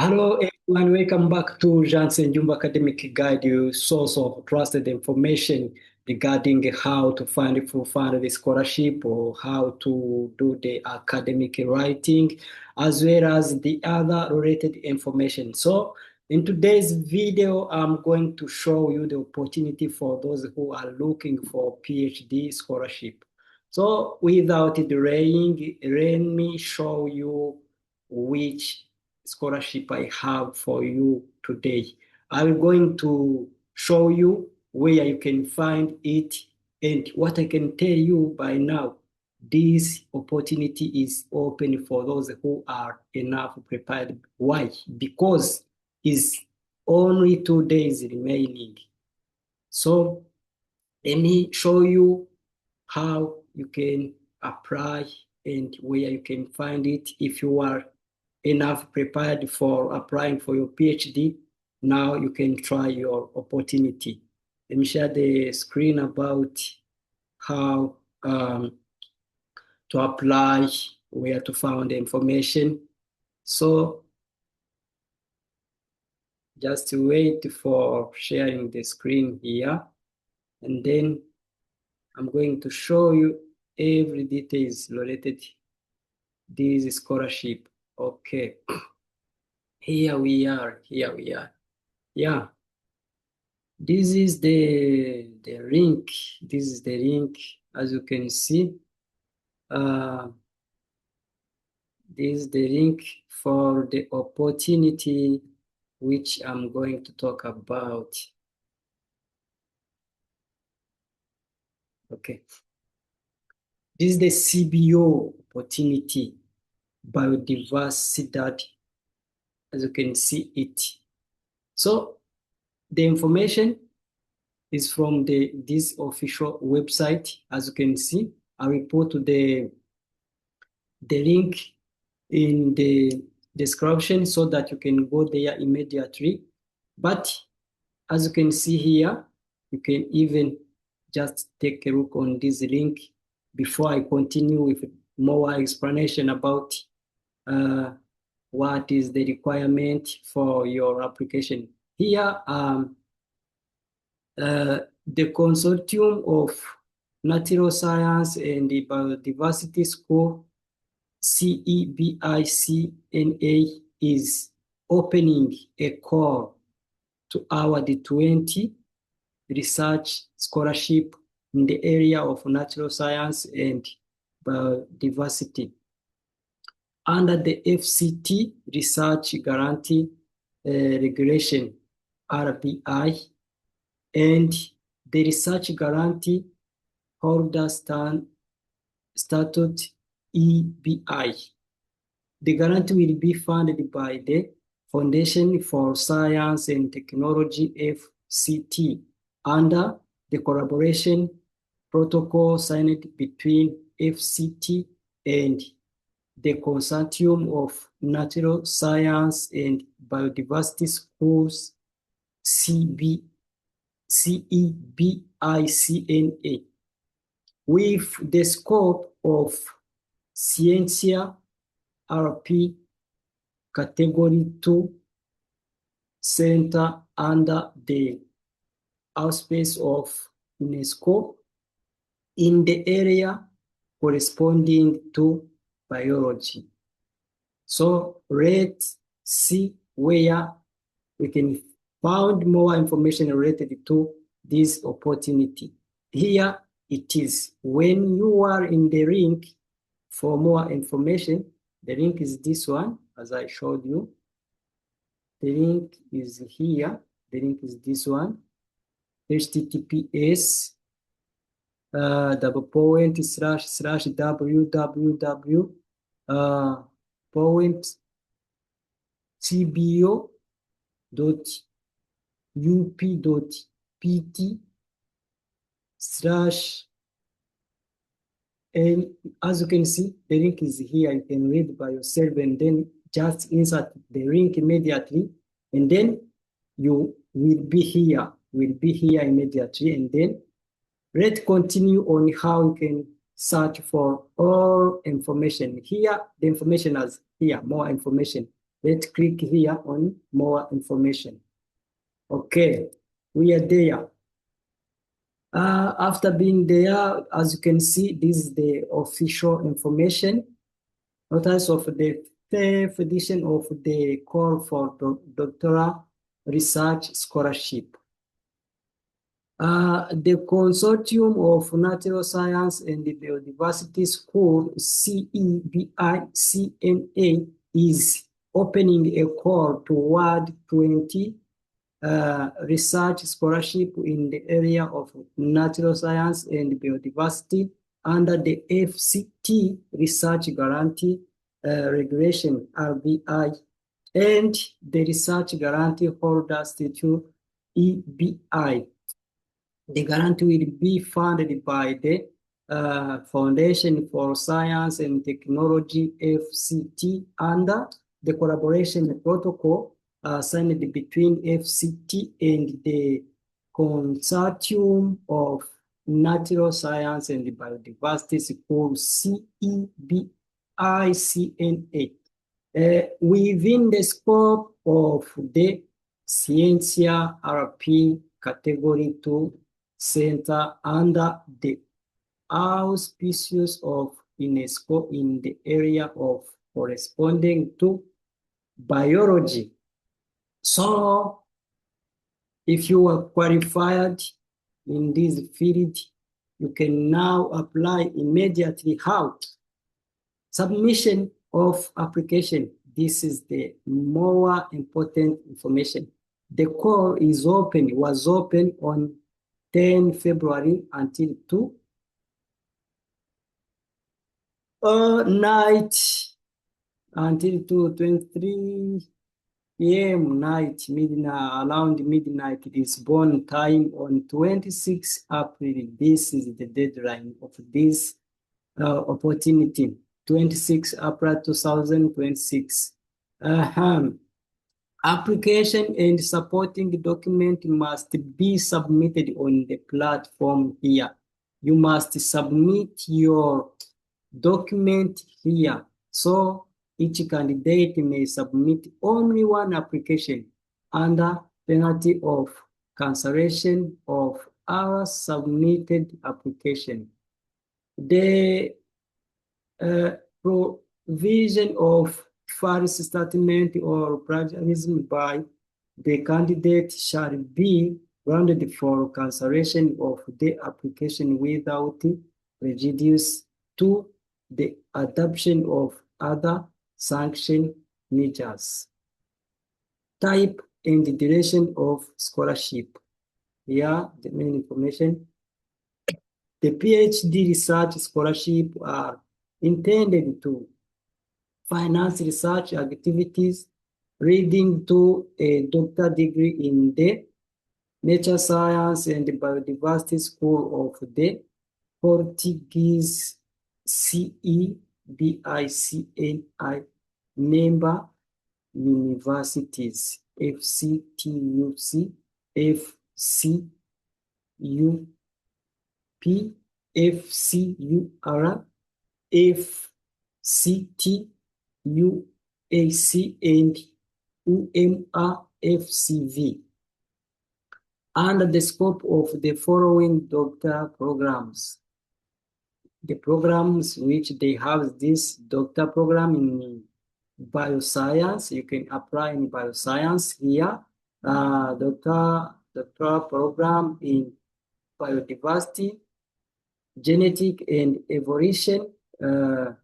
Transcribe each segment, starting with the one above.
Hello everyone, welcome back to Jean Nsengiyumva Academic Guide, your source of trusted information regarding how to fund the scholarship or how to do the academic writing, as well as the other related information. So in today's video, I'm going to show you the opportunity for those who are looking for PhD scholarship. So without delaying, let me show you which scholarship I have for you today. I'm going to show you where you can find it, and what I can tell you by now, this opportunity is open for those who are enough prepared. Why? Because it's only 2 days remaining. So let me show you how you can apply and where you can find it. If you are enough prepared for applying for your PhD, now you can try your opportunity. Let me share the screen about how to apply, where to find the information. So just wait for sharing the screen here, and then I'm going to show you every details related to this scholarship. Okay, here we are. Yeah, this is the link. This is the link, as you can see. This is the link for the opportunity which I'm going to talk about. Okay, this is the CBO opportunity, biodiversity, as you can see it. So the information is from this official website, as you can see. I will put the link in the description so that you can go there immediately. But as you can see here, you can even just take a look on this link before I continue with more explanation about what is the requirement for your application. Here, the Consortium of Natural Science and Biodiversity School, CEBiCNa, is opening a call to award 20 research scholarship in the area of natural science and biodiversity under the FCT Research Guarantee Regulation, RBI, and the Research Guarantee Holder Statute, EBI. The guarantee will be funded by the Foundation for Science and Technology, FCT, under the collaboration protocol signed between FCT and the Consortium of Natural Science and Biodiversity Schools, CEBiCNa, with the scope of Ciência LP Category 2 Center under the auspices of UNESCO in the area corresponding to biology. So let's see where we can find more information related to this opportunity. Here it is. When you are in the link for more information, the link is this one, as I showed you. The link is here. The link is this one. https://www.cbo.up.pt/ and as you can see, the link is here. You can read by yourself and then just insert the link immediately, and then you will be here. Immediately, and then let's continue on how you can search for all information. Here, the information is here, more information. Let's click here on more information. Okay, we are there. After being there, as you can see, this is the official information. Notice of the 5th edition of the call for doctoral research scholarship. The Consortium of Natural Science and Biodiversity School, CEBiCNa, is opening a call toward 20 research scholarship in the area of natural science and biodiversity under the FCT Research Guarantee Regulation, RBI, and the Research Guarantee Holder Statute, EBI. The guarantee will be funded by the Foundation for Science and Technology, FCT, under the collaboration protocol signed between FCT and the Consortium of Natural Science and Biodiversity School, CEBiCNa. Within the scope of the Ciência LP Category 2 Center under the auspices of UNESCO in the area of corresponding to biology. So, if you are qualified in this field, you can now apply immediately. How? Submission of application. This is the more important information. The call was open on 10 February until 2 night, until 2:23 p.m. night, midnight, around midnight Lisbon time on 26 April. This is the deadline of this opportunity, 26 April 2026. Application and supporting document must be submitted on the platform here. You must submit your document here. So each candidate may submit only one application under penalty of cancellation of our submitted application. The provision of false statement or plagiarism by the candidate shall be grounded for cancellation of the application without prejudice to the adoption of other sanction measures. Type and duration of scholarship. Here, the main information. The PhD research scholarship are intended to finance research activities leading to a doctoral degree in the Natural Science and Biodiversity School of the Portuguese CEBiCNa member universities, FCTUC, FCUP, FCUR, FCT, UAC, and UMRFCV, under the scope of the following doctoral programs. The programs which they have this doctor program in bioscience, you can apply in bioscience here. Doctoral program in biodiversity, genetic and evolution. You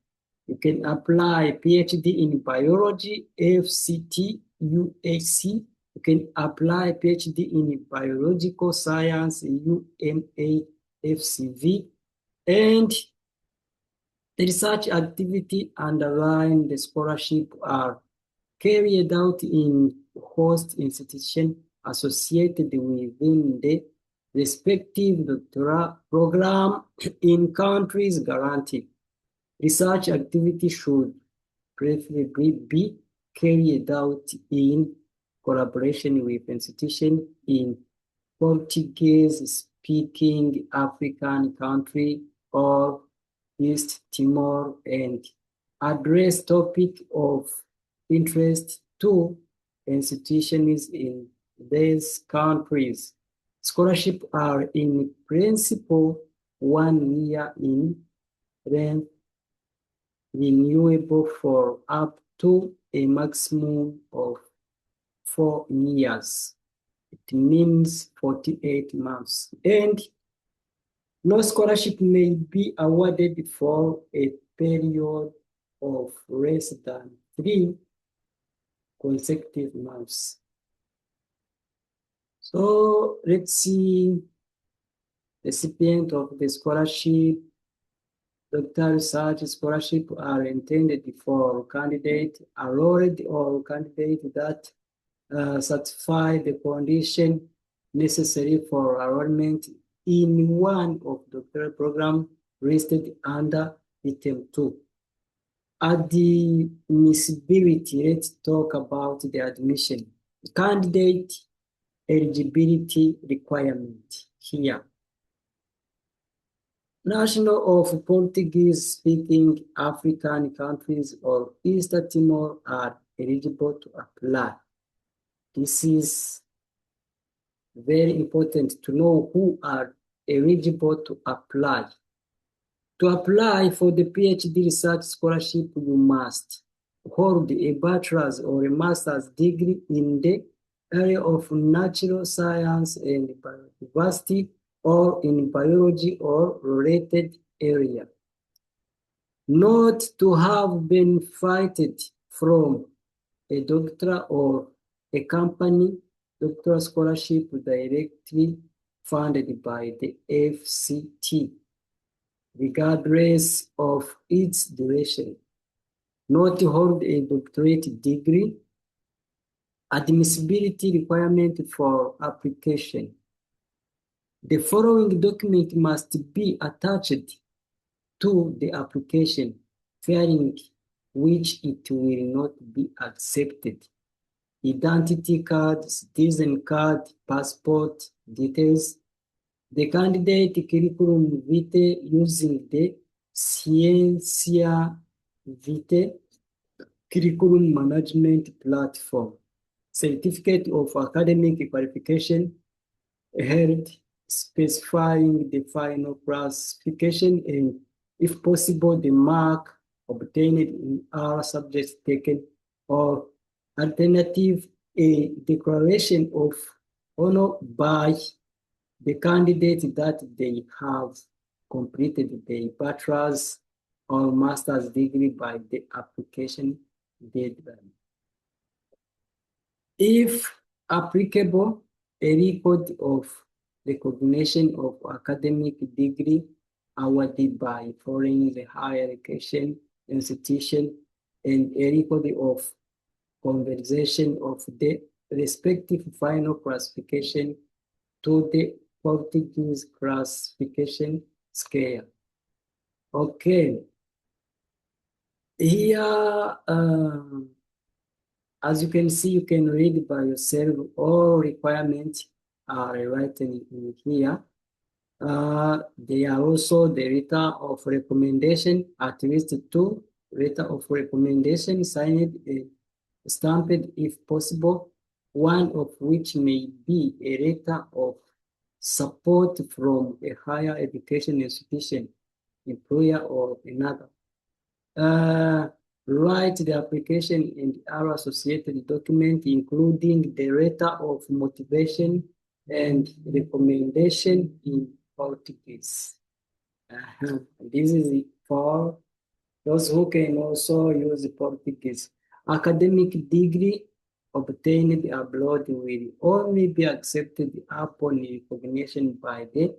can apply PhD in biology, FCT, UAC. You can apply PhD in biological science, UMA, FCV. And the research activity underlying the scholarship are carried out in host institution associated within the respective doctoral program in countries guaranteed. Research activity should preferably be carried out in collaboration with institutions in Portuguese-speaking African country or East Timor and address topic of interest to institutions in these countries. Scholarships are in principle 1 year in length, renewable for up to a maximum of 4 years. It means 48 months. And no scholarship may be awarded for a period of less than 3 consecutive months. So let's see the recipient of the scholarship. Doctoral research scholarships are intended for candidates enrolled or candidates that satisfy the condition necessary for enrollment in one of the doctoral programs listed under item 2. Admissibility, let's talk about the admission. Candidate eligibility requirement here. National of Portuguese-speaking African countries or East Timor are eligible to apply. This is very important to know who are eligible to apply. To apply for the PhD research scholarship, you must hold a bachelor's or a master's degree in the area of natural science and biodiversity or in biology or related area. Not to have benefited from a doctoral or a company doctoral scholarship directly funded by the FCT, regardless of its duration. Not to hold a doctorate degree. Admissibility requirement for application. The following document must be attached to the application, failing which it will not be accepted. Identity card, citizen card, passport details. The candidate curriculum vitae using the Ciência LP curriculum management platform. Certificate of academic qualification held specifying the final classification and, if possible, the mark obtained in all subjects taken, or alternative, a declaration of honor by the candidate that they have completed the bachelor's or master's degree by the application deadline. If applicable, a record of recognition of academic degree awarded by foreign higher education institution and a record of conversion of the respective final classification to the Portuguese classification scale. Okay. Here, as you can see, you can read by yourself. All requirements are written in here. There are also the letter of recommendation, at least 2 letter of recommendation signed and stamped if possible, one of which may be a letter of support from a higher education institution, employer, or another. Write the application and our associated document, including the letter of motivation and recommendation in Portuguese. This is for those who can also use Portuguese. Academic degree obtained abroad will only be accepted upon recognition by the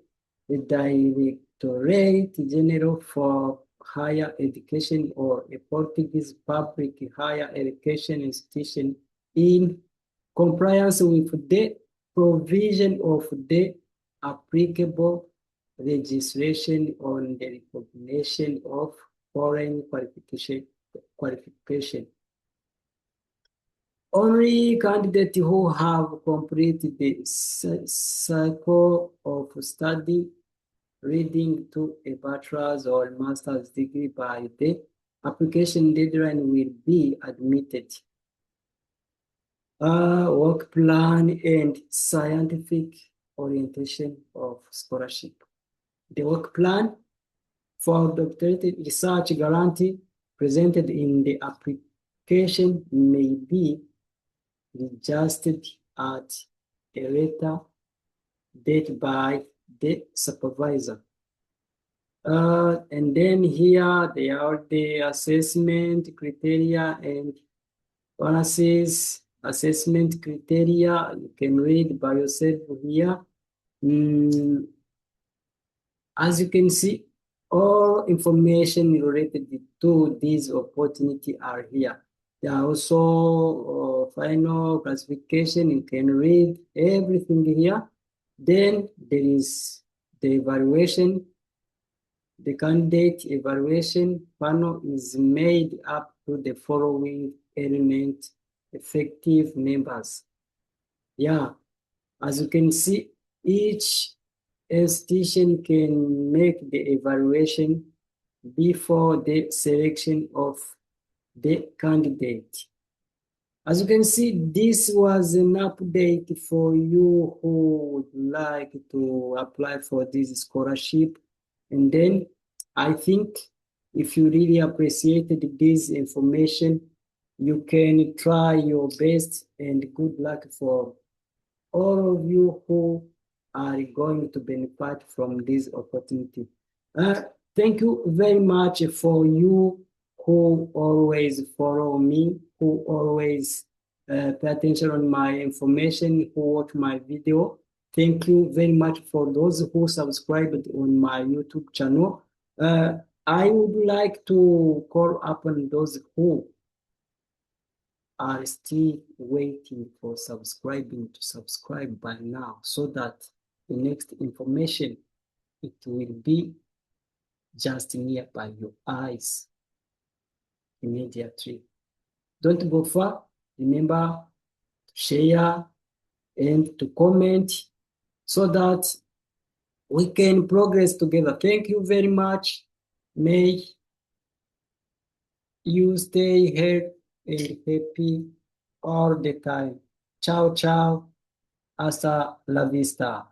Directorate General for Higher Education or a Portuguese public higher education institution in compliance with the provision of the applicable legislation on the recognition of foreign qualification. Only candidates who have completed the cycle of study leading to a bachelor's or master's degree by the application deadline will be admitted. work plan and scientific orientation of scholarship. The work plan for doctorate research guarantee presented in the application may be registered at a later date by the supervisor. And then here they are the assessment criteria and bonuses. Assessment criteria, you can read by yourself here. As you can see, all information related to this opportunity are here. There are also final classification. You can read everything here. Then there is the evaluation. The candidate evaluation panel is made up to the following element effective members. Yeah, as you can see, each institution can make the evaluation before the selection of the candidate. As you can see, this was an update for you who would like to apply for this scholarship. And then I think if you really appreciated this information, you can try your best, and good luck for all of you who are going to benefit from this opportunity. Thank you very much for you who always follow me, who always pay attention on my information, who watch my video. Thank you very much for those who subscribed on my YouTube channel. I would like to call upon those who are still waiting for subscribing to subscribe by now, so that the next information, it will be just nearby your eyes immediately. Don't go far. Remember to share and to comment so that we can progress together. Thank you very much. May you stay healthy and happy all the time. Ciao, ciao. Hasta la vista.